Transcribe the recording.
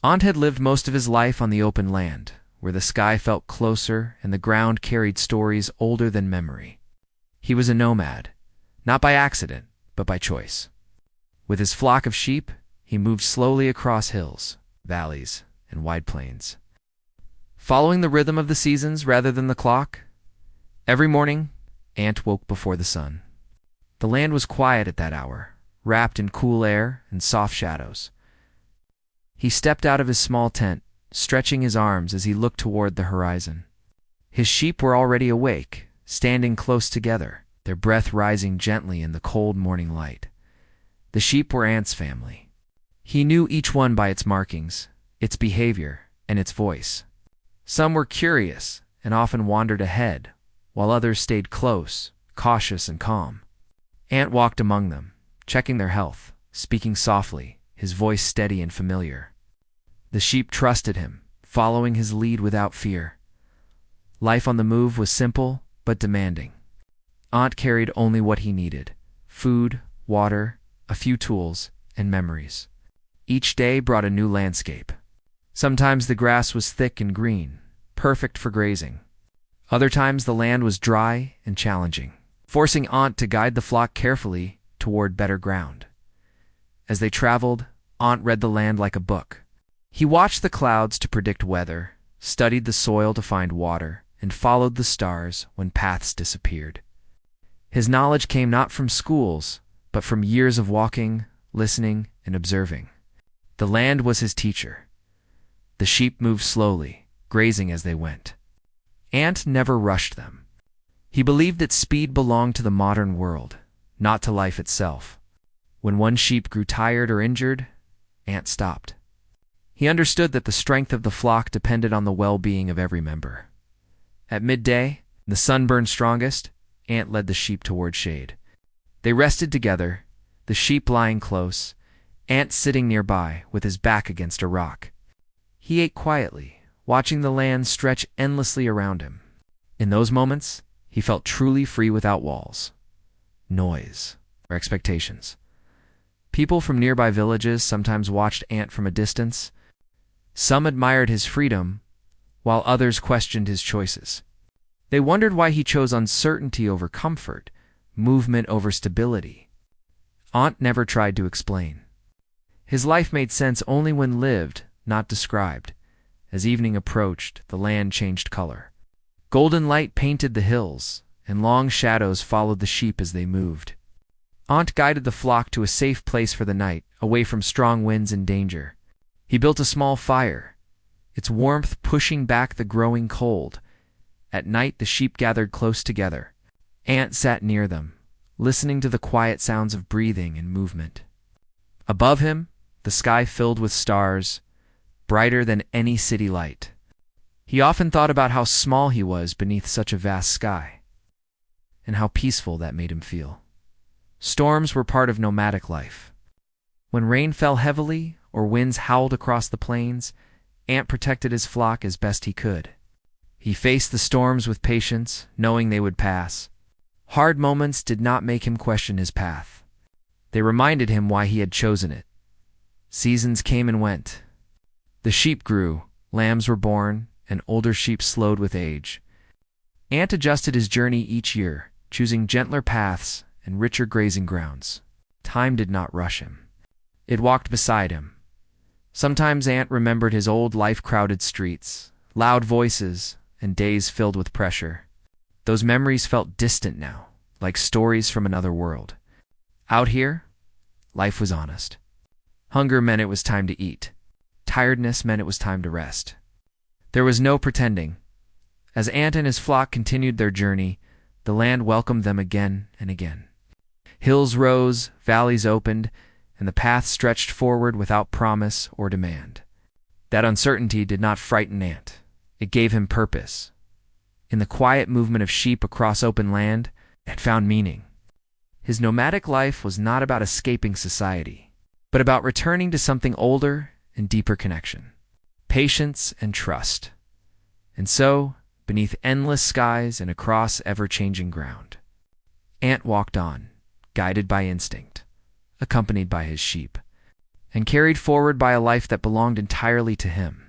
Ant had lived most of his life on the open land, where the sky felt closer and the ground carried stories older than memory. He was a nomad, not by accident, but by choice. With his flock of sheep, he moved slowly across hills, valleys, and wide plains. Following the rhythm of the seasons rather than the clock, every morning, Ant woke before the sun. The land was quiet at that hour, wrapped in cool air and soft shadows. He stepped out of his small tent, stretching his arms as he looked toward the horizon. His sheep were already awake, standing close together, their breath rising gently in the cold morning light. The sheep were Ant's family. He knew each one by its markings, its behavior, and its voice. Some were curious and often wandered ahead, while others stayed close, cautious and calm. Ant walked among them, checking their health, speaking softly, his voice steady and familiar. The sheep trusted him, following his lead without fear. Life on the move was simple but demanding. Ant carried only what he needed: food, water, a few tools, and memories. Each day brought a new landscape. Sometimes the grass was thick and green, perfect for grazing. Other times the land was dry and challenging, forcing Ant to guide the flock carefully toward better ground. As they traveled, Ant read the land like a book. He watched the clouds to predict weather, studied the soil to find water, and followed the stars when paths disappeared. His knowledge came not from schools, but from years of walking, listening, and observing. The land was his teacher. The sheep moved slowly, grazing as they went. Ant never rushed them. He believed that speed belonged to the modern world, not to life itself. When one sheep grew tired or injured, Ant stopped. He understood that the strength of the flock depended on the well-being of every member. At midday, when the sun burned strongest, Ant led the sheep toward shade. They rested together, the sheep lying close, Ant sitting nearby with his back against a rock. He ate quietly, watching the land stretch endlessly around him. In those moments, he felt truly free without walls, noise, or expectations. People from nearby villages sometimes watched Ant from a distance. Some admired his freedom, while others questioned his choices. They wondered why he chose uncertainty over comfort, movement over stability. Ant never tried to explain. His life made sense only when lived, not described. As evening approached, the land changed color. Golden light painted the hills, and long shadows followed the sheep as they moved. Ant guided the flock to a safe place for the night, away from strong winds and danger. He built a small fire, its warmth pushing back the growing cold. At night, the sheep gathered close together. Ant sat near them, listening to the quiet sounds of breathing and movement. Above him, the sky filled with stars, brighter than any city light. He often thought about how small he was beneath such a vast sky, and how peaceful that made him feel. Storms were part of nomadic life. When rain fell heavily or winds howled across the plains, Ant protected his flock as best he could. He faced the storms with patience, knowing they would pass. Hard moments did not make him question his path. They reminded him why he had chosen it. Seasons came and went. The sheep grew, lambs were born, and older sheep slowed with age. Ant adjusted his journey each year, choosing gentler paths and richer grazing grounds. Time did not rush him. It walked beside him. Sometimes Ant remembered his old life-crowded streets, loud voices, and days filled with pressure. Those memories felt distant now, like stories from another world. Out here, life was honest. Hunger meant it was time to eat. Tiredness meant it was time to rest. There was no pretending. As Ant and his flock continued their journey, the land welcomed them again and again. Hills rose, valleys opened, and the path stretched forward without promise or demand. That uncertainty did not frighten Ant. It gave him purpose. In the quiet movement of sheep across open land, Ant found meaning. His nomadic life was not about escaping society, but about returning to something older and deeper connection, patience and trust. And so, beneath endless skies and across ever-changing ground, Ant walked on, guided by instinct, accompanied by his sheep. and carried forward by a life that belonged entirely to him.